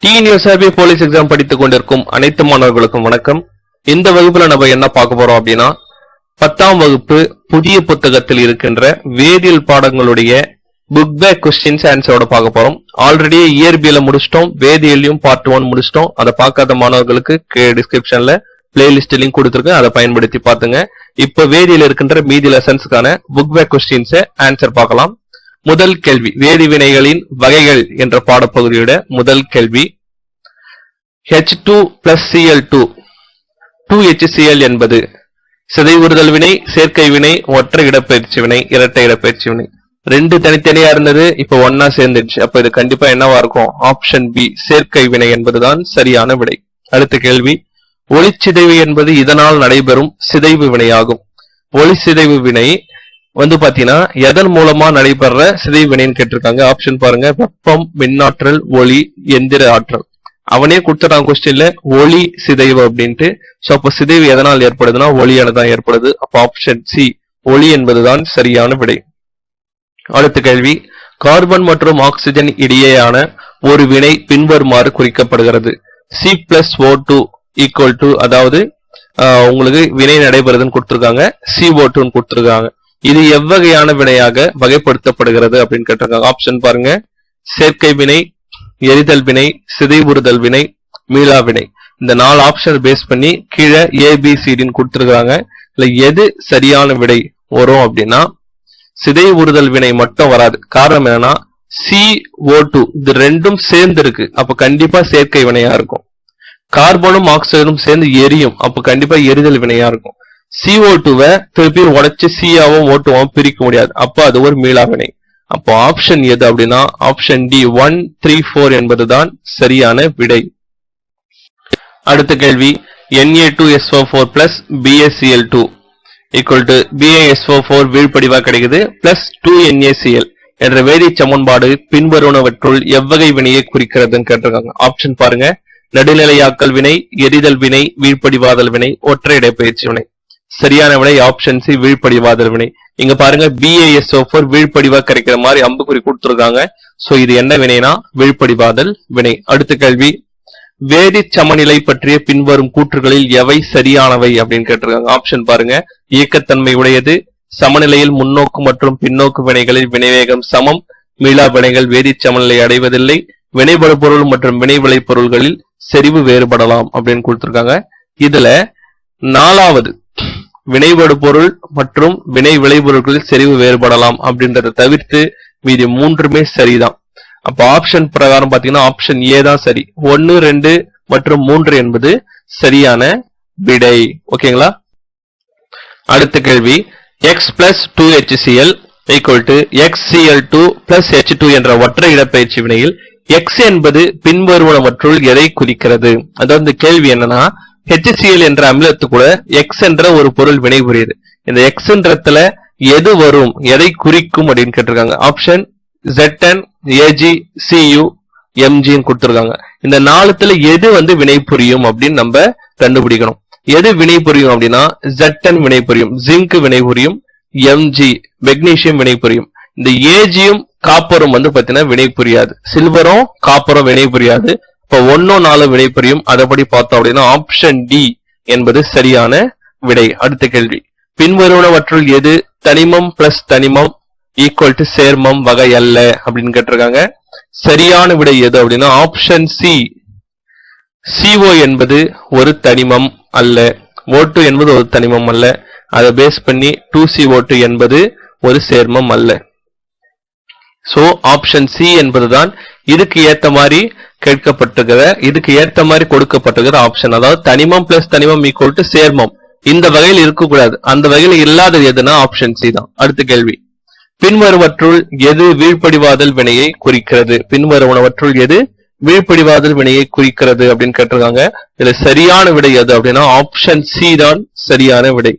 TNUSRB police exam படித்துக் கொண்டிருக்கும் அனைத்து மாணவர்களுக்கும் வணக்கம். இந்த வகுப்புல நம்ம என்ன பார்க்க போறோம் அப்படின்னா 10ஆம் வகுப்பு புதிய புத்தகத்தில் இருக்கின்ற வேதியியல் பாடங்களுடைய புக் பேக் கொஸ்டின்ஸ் ஆன்சரோட பார்க்க போறோம். ஆல்ரெடி இயற்பியல முடிச்சிட்டோம், வேதியியலையும் பார்ட் 1 முடிச்சிட்டோம். அதை பார்க்காத மாணவர்களுக்கு டிஸ்கிரிப்ஷன்ல பிளேலிஸ்ட் லிங்க் கொடுத்துருக்கேன், அதை பயன்படுத்தி பாத்துங்க. இப்ப வேதியியல் இருக்கின்ற மீதி லெசன்ஸ்க்கான புக் பேக் கொஸ்டின்ஸ் ஆன்சர் பார்க்கலாம். முதல் கேள்வி, வேதி வினைகளின் வகைகள் என்ற பாடப்பகுதியோட முதல் கேள்வி. H2 plus Cl2 2HCl என்பது சிதைவுறுதல் வினை, சேர்க்கை வினை, ஒற்றை இடப்பெயர்ச்சி வினை, இரட்டை இடப்பெயர்ச்சி வினை. ரெண்டு தனித்தனியா இருந்தது, இப்ப ஒன்னா சேர்ந்துடுச்சு. அப்ப இது கண்டிப்பா என்னவா இருக்கும்? ஆப்ஷன் பி, சேர்க்கை வினை என்பதுதான் சரியான விடை. அடுத்த கேள்வி, ஒளிச்சிதைவு என்பது இதனால் நடைபெறும் சிதைவு வினையாகும். ஒளி சிதைவு வினை பாத்தீங்கன்னா எதன் மூலமா நடைபெற சிதைவு வினைன்னு கேட்டிருக்காங்க. ஆப்ஷன் பாருங்க, வெப்பம், மின்னாற்றல், ஒளி, எந்திர ஆற்றல். அவனே கொடுத்துட்டான் கொஸ்டின்ல ஒளி சிதைவு அப்படின்ட்டு. சோ அப்ப சிதைவு எதனால் ஏற்படுதுன்னா ஒளியால தான் ஏற்படுது. அப்ப ஆப்ஷன் சி, ஒளி என்பதுதான் சரியான விடை. அடுத்த கேள்வி, கார்பன் மற்றும் ஆக்சிஜன் இடையேயான ஒரு வினை பின்வருமாறு குறிக்கப்படுகிறது. C+O2 ஈக்குவல் டு, அதாவது உங்களுக்கு வினை நடைபெறுதுன்னு கொடுத்திருக்காங்க, CO2 கொடுத்திருக்காங்க. இது எவ்வகையான வினையாக வகைப்படுத்தப்படுகிறது அப்படின்னு கேட்டிருக்காங்க. ஆப்ஷன் பாருங்க, சேர்க்கை வினை, எரிதல் வினை, சிதைவுறுதல் வினை, மீளா வினை. இந்த 4 ஆப்ஷன் பேஸ் பண்ணி கீழே ABCDன்னு கொடுத்திருக்காங்க. இல்ல எது சரியான விடை வரும் அப்படின்னா சிதைவுறுதல் வினை மட்டும் வராது. காரணம் என்னன்னா CO2 இது ரெண்டும் சேர்ந்து இருக்கு, அப்ப கண்டிப்பா சேர்க்கை வினையா இருக்கும். கார்பனும் ஆக்சிஜனும் சேர்ந்து எரியும், அப்ப கண்டிப்பா எரிதல் வினையா இருக்கும். CO2வை திருப்பி உடைச்சு C-ஆவும் O2-ஆவும் பிரிக்க முடியாது, அப்ப அது ஒரு மீளா வினை. அப்போ ஆப்ஷன் எது அப்படின்னா ஆப்ஷன் டி 1, 3, 4 என்பதுதான் சரியான விடை. அடுத்த கேள்வி, Na2SO4 plus BaCl2 equal to BaSO4 வீழ்படிவா கிடைக்குது plus 2NaCl என்ற வேதி சமன்பாடு பின்வருவனவற்றுள் எவ்வகை வினையை குறிக்கிறதுன்னு கேட்டிருக்காங்க. ஆப்ஷன் பாருங்க, நடுநிலையாக்கல் வினை, எரிதல் வினை, வீழ்படிவாதல் வினை, ஒற்றை இடப்பெயர்ச்சி வினை. சரியான விடை ஆப்ஷன் சி, வீழ்படிவாதல் வினை. இங்க பாருங்க, BaSO4 வீழ்படிவா கிடைக்கிற மாதிரி அம்புக்குறி கொடுத்திருக்காங்க. சோ இது என்ன வினைனா வீழ்படிவாதல் வினை. அடுத்த கேள்வி, வேதி சமநிலை பற்றிய பின்வரும் கூற்றுகளில் எவை சரியானவை அப்படின்னு கேட்டிருக்காங்க. ஆப்ஷன் பாருங்க, இயக்கத்தன்மை உடையது, சமநிலையில் முன்னோக்கு மற்றும் பின்னோக்கு வினைகளில் வினைவேகம் சமம், மீளா வினைகள் வேதி சமநிலை அடைவதில்லை, வினைபடு பொருள் மற்றும் வினை விளை பொருள்களில் செறிவு வேறுபடலாம் அப்படின்னு கொடுத்திருக்காங்க. இதுல 4வது வினைபடு பொருள் மற்றும் வினை விளைபொருட்களில் செறிவு வேறுபடலாம் அப்படின்றத தவிர்த்து மீதி 3மே சரிதான். அப்ப ஆப்ஷன் பிரகாரம் பாத்தீங்கன்னா ஆப்ஷன் ஏ தான் சரி. 1, 2 மற்றும் 3 என்பது சரியான விடை. ஓகேங்களா? அடுத்த கேள்வி, X plus 2HCl equal to XCl2 plus H2 என்ற ஒற்றை இடப்பெயர்ச்சி வினையில் X என்பது பின்வருவனவற்றுள் எதை குறிக்கிறது? அதாவது இந்த கேள்வி என்னன்னா, HCl என்ற அமிலத்து கூட X என்ற ஒரு பொருள் வினை புரியுது. இந்த X என்றத்துல எது வரும், எதை குறிக்கும் அப்படின்னு கேட்டிருக்காங்க. Option Zn, Ag, Cu, Mg கொடுத்திருக்காங்க. இந்த 4த்துல எது வினை புரியும் அப்படின்னு நம்ம கண்டுபிடிக்கணும். எது வினை புரியும் அப்படின்னா Zn வினை புரியும், ஜிங்க் வினை புரியும், Mg மெக்னீசியம் வினை புரியும். இந்த Ag-யும் காப்பரும் பாத்தீங்கன்னா வினை புரியாது, சில்வரும் காப்பரும் வினை புரியாது. இப்ப 1, 4 வினை புரியும். அதபடி பார்த்தோம் அப்படின்னா ஆப்ஷன் டி என்பது சரியான விடை. அடுத்த கேள்வி, பின்வருவனவற்றுள் எது தனிமம் பிளஸ் தனிமம் ஈக்குவல் டு சேர்மம் வகை அல்ல அப்படின்னு கேட்டிருக்காங்க. சரியான விடை எது அப்படின்னா ஆப்ஷன் சி, CO என்பது ஒரு தனிமம் அல்ல, O2 என்பது ஒரு தனிமம் அல்ல. அதை பேஸ் பண்ணி 2CO2 என்பது ஒரு சேர்மம் அல்ல. சோ ஆப்ஷன் சி என்பதுதான் இதுக்கு ஏத்த மாதிரி கேட்கப்பட்டிருக்கிற, இதுக்கு ஏத்த மாதிரி கொடுக்கப்பட்டிருக்கிற ஆப்ஷன். அதாவது தனிமம் பிளஸ் தனிமம் ஈக்குவல் டு சேர்மம் இந்த வகையில் இருக்கக்கூடாது. அந்த வகையில் இல்லாதது எதுனா ஆப்ஷன் சி தான். அடுத்த கேள்வி, பின்வருவற்றுள் எது வீழ்படிவாதல் வினையை குறிக்கிறது? பின்வருவனவற்றுள் எது வீழ்படிவாதல் வினையை குறிக்கிறது அப்படின்னு கேட்டிருக்காங்க. இதுல சரியான விடை எது அப்படின்னா ஆப்ஷன் சி தான் சரியான விடை.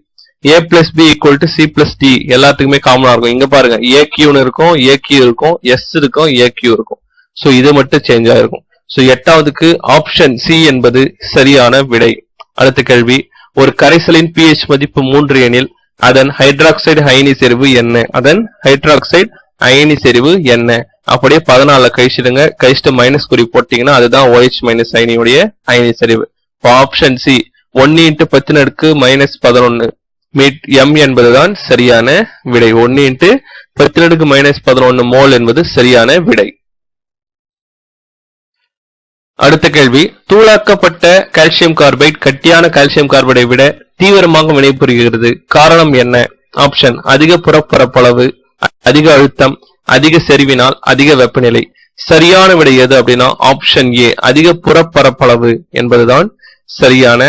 A plus B equal to C plus D எல்லாத்துக்குமே காமனா இருக்கும். இங்க பாருங்க, AQன்னு இருக்கும், AQ இருக்கும், S இருக்கும், AQ இருக்கும். சோ இது மட்டும் சேஞ்ச் ஆயிருக்கும். சோ 8வதுக்கு ஆப்ஷன் சி என்பது சரியான விடை. அடுத்த கேள்வி, ஒரு கரைசலின் pH மதிப்பு 3 எனில் அதன் ஹைட்ராக்சைடு அயனி செறிவு என்ன? அதன் ஹைட்ராக்சைடு அயனி செறிவு என்ன? அப்படியே 14 கழிச்சிடுங்க. கழிச்சிட்டு மைனஸ் குறி போட்டீங்கன்னா அதுதான் OH மைனஸ் அயனியுடைய அயனி செறிவு. ஆப்ஷன் சி 1 × 10⁻⁻11 m என்பதுதான் சரியான விடை. 1 × 10⁻⁻11 மோல் என்பது சரியான விடை. அடுத்த கேள்வி, தூளாக்கப்பட்ட கால்சியம் கார்பைட் கட்டியான கால்சியம் கார்பைடை விட தீவிரமாக வினைபுரிகிறது. காரணம் என்ன? ஆப்ஷன் அதிக புறப்பரப்பளவு, அதிக அழுத்தம், அதிக செறிவினால், அதிக வெப்பநிலை. சரியான விடை எது அப்படின்னா ஆப்ஷன் ஏ அதிக புறப்பரப்பளவு என்பதுதான் சரியான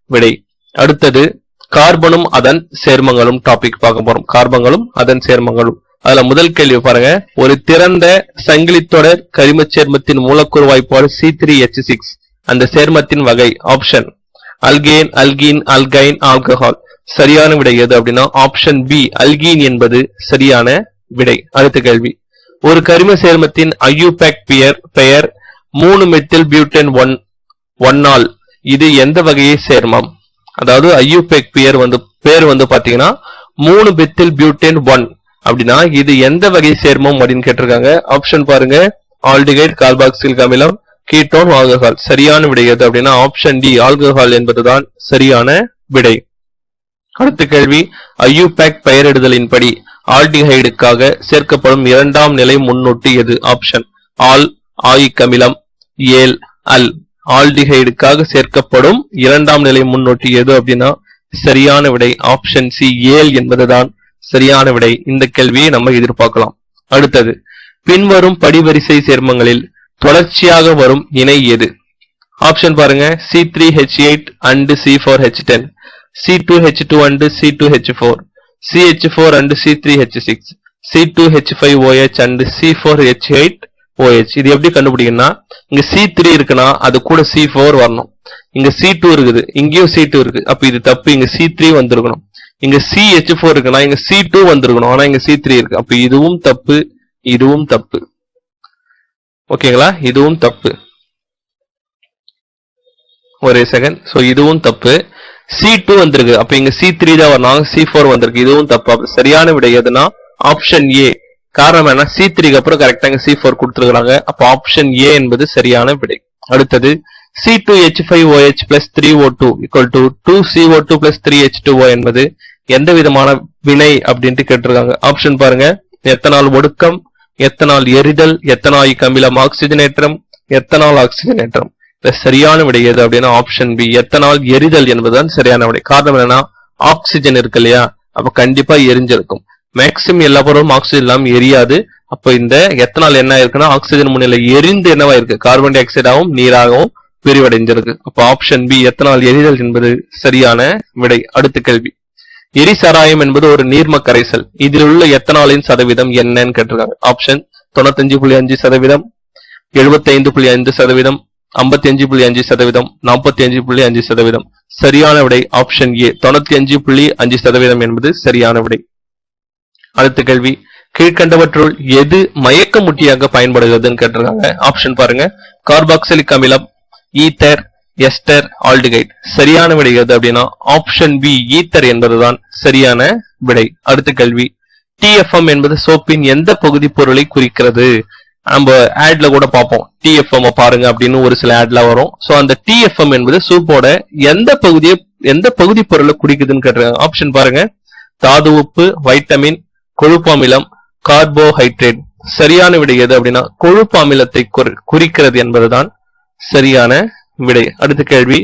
விடை. அடுத்தது கார்பனும் அதன் சேர்மங்களும் டாபிக் பார்க்க போறோம். கார்பன்களும் அதன் சேர்மங்களும். அதுல முதல் கேள்வி பாருங்க, ஒரு திறந்த சங்கிலித்தொடர் கரிமச் சேர்மத்தின் மூலக்கூறு வாய்ப்பாடு C3H6. அந்த சேர்மத்தின் வகை option alkane, alkene, alkyne, alcohol. சரியான விடை எது அப்படின்னா ஆப்ஷன் பி அல்கீன் என்பது சரியான விடை. அடுத்த கேள்வி, ஒரு கரிம சேர்மத்தின் IUPAC பெயர் 3-மெத்தில் பியூட்டேன் 1 இது எந்த வகையை சேர்மம்? அதாவது IUPAC பேர் வந்து பாத்தீங்கன்னா 3-மெத்தில் பியூட்டேன் 1 அப்படின்னா இது எந்த வகை சேர்மம் அப்படின்னு கேட்டிருக்காங்க. ஆப்ஷன் பாருங்க, ஆல்டிகைட், கார்பாக்சிலிக் அமிலம், கீட்டோன், ஆல்கஹால். சரியான விடை எது அப்படின்னா ஆப்ஷன் டி ஆல்கஹால் என்பதுதான் சரியான விடை. அடுத்த கேள்வி, IUPAC பெயரிடுதலின்படி ஆல்டிஹைடுக்காக சேர்க்கப்படும் 2ஆம் நிலை முன்னொட்டு எது? ஆப்ஷன் ஆல், ஆயிக் அமிலம், ஏல், அல். ஆல்டிஹைடுக்காக சேர்க்கப்படும் 2ஆம் நிலை முன்னொட்டு எது அப்படின்னா சரியான விடை ஆப்ஷன் சி ஏல் என்பதுதான் சரியான விடை. இந்த கேள்வியை நம்ம எதிர்பார்க்கலாம். அடுத்தது, பின்வரும் படிவரிசை சேர்மங்களில் தொடர்ச்சியாக வரும் இணை எது? ஆப்ஷன் பாருங்க, C3H8 and C4H10, C2H2 and C2H4, CH4 and C3H6, C2H5OH and C4H8OH. இது எப்படி கண்டுபிடிக்கணும்னா, இங்க C3 இருக்குன்னா அது கூட C4 வரணும். இங்க C2 இருக்குது, இங்கேயும் C2 இருக்கு, அப்ப இது தப்பு. இங்க C3 வந்திருக்கணும். இங்க CH4 இருக்குன்னா இங்க C2 வந்திருக்கணும், ஆனா இங்க C3 இருக்கு, அப்ப இதுவும் தப்பு, இதுவும் தப்பு. ஓகேங்களா? இதுவும் தப்பு. ஒரே செகண்ட். சோ இதுவும் தப்பு. C2 வந்திருக்கு, அப்ப இங்க C3 தான் வரணும், C4 வந்திருக்கு, இதுவும் தப்பு. அப்ப சரியான விடை எதுனா ஆப்ஷன் ஏ. காரணம் என்ன? C3க்கு அப்புறம் கரெக்டா இங்க C4 கொடுத்துருக்காங்க, அப்ப ஆப்ஷன் ஏ என்பது சரியான விடை. அடுத்தது, C2H5OH plus 3O2 equal to 2CO2 plus 3H2O என்பது எந்த விதமான வினை அப்படின்ட்டு கேட்டிருக்காங்க. ஆப்ஷன் பாருங்க, எத்தனால் ஒடுக்கம், எத்தனால் எரிதல், எத்தனாயிக் அமிலம் ஆக்சிஜனேற்றம், எத்தனால் ஆக்சிஜனேற்றம். சரியான விடை எது அப்படின்னா ஆப்ஷன் பி எத்தனால் எரிதல் என்பதுதான் சரியான விடை. காரணம் என்னன்னா ஆக்சிஜன் இருக்கு இல்லையா, அப்ப கண்டிப்பா எரிஞ்சிருக்கும். மேக்சிமம் எல்லா பொருளும் ஆக்சிஜன் இல்லாம எரியாது. அப்ப இந்த எத்தனால் என்ன இருக்குன்னா ஆக்சிஜன் முன்னிலை எரிந்து என்னவா இருக்கு, கார்பன் டை ஆக்சைடாகவும் நீராகவும் பிரிவடைஞ்சிருக்கு. அப்ப ஆப்ஷன் பி எத்தனால் எரிதல் என்பது சரியான விடை. அடுத்த கேள்வி, எரிசாராயம் என்பது ஒரு நீர்ம கரைசல். இதில் உள்ள எத்தனாலின் சதவீதம் என்னன்னு கேட்டிருக்காங்க. ஆப்ஷன் 95.5%, 75.5%, 55.5%, 45.5%. சரியான விடை ஆப்ஷன் ஏ 95.5% என்பது சரியான விடை. அடுத்த கேள்வி, கீழ்கண்டவற்றுள் எது மயக்கமுட்டியாக பயன்படுகிறதுன்னு கேட்டிருக்காங்க. ஆப்ஷன் பாருங்க, கார்பாக்சிலிக் அமிலம், ஈத்தர், எஸ்டர், ஆல்டிகைட். சரியான விடை எது அப்படின்னா ஆப்ஷன் பி ஈத்தர் என்பதுதான் சரியான விடை. அடுத்த கேள்வி, TFM என்பது சோப்பின் எந்த பகுதி பொருளை குறிக்கிறது? நம்ம ஆட்ல கூட பார்ப்போம், TFM பாருங்க அப்படின்னு ஒரு சில ஆட்ல வரும். சோ அந்த TFM என்பது சூப்போட எந்த பகுதி பொருளை குறிக்குதுன்னு கேட்டிருக்காங்க. ஆப்ஷன் பாருங்க, தாது உப்பு, வைட்டமின், கொழுப்பு அமிலம், கார்போஹைட்ரேட். சரியான விடை எது அப்படின்னா கொழுப்பு அமிலத்தை குறிக்கிறது என்பதுதான் சரியான விடை. அடுத்த கேள்வி,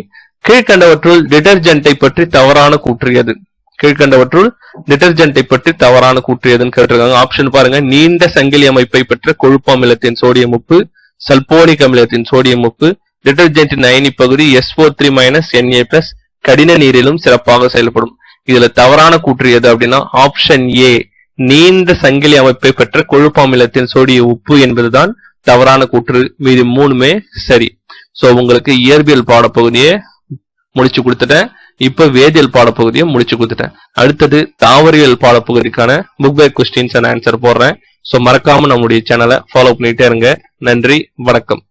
கீழ்கண்டவற்றுள் டிடர்ஜென்ட்டை பற்றி தவறான கூற்று எது? கீழ்கண்டவற்றுள் டிடர்ஜென்ட்டை பற்றி தவறான கூற்று எதுன்னு கேட்டிருக்காங்க. ஆப்ஷன் பாருங்க, நீண்ட சங்கிலி அமைப்பை பெற்ற கொழுப்பு அமிலத்தின் சோடியம் உப்பு, சல்போனிக் அமிலத்தின் சோடியம் உப்பு, டிடர்ஜென்ட்டின் அயனி பகுதி SO3- Na+, கடின நீரிலும் சிறப்பாக செயல்படும். இதுல தவறான கூற்று எது அப்படின்னா ஆப்ஷன் ஏ நீண்ட சங்கிலி அமைப்பை பெற்ற கொழுப்பு அமிலத்தின் சோடிய உப்பு என்பதுதான் தவறான கூற்று. மீது மூணுமே சரி. சோ உங்களுக்கு இயற்பியல் பாடப்பகுதியை முடிச்சு கொடுத்துட்டேன். இப்ப வேதியியல் பாடப்பகுதியை முடிச்சு கொடுத்துட்டேன். அடுத்தது தாவரியல் பாடப்பகுதிக்கான book back questions and answer போடுறேன். சோ மறக்காம நம்முடைய சேனலை ஃபாலோ பண்ணிட்டே இருங்க. நன்றி, வணக்கம்.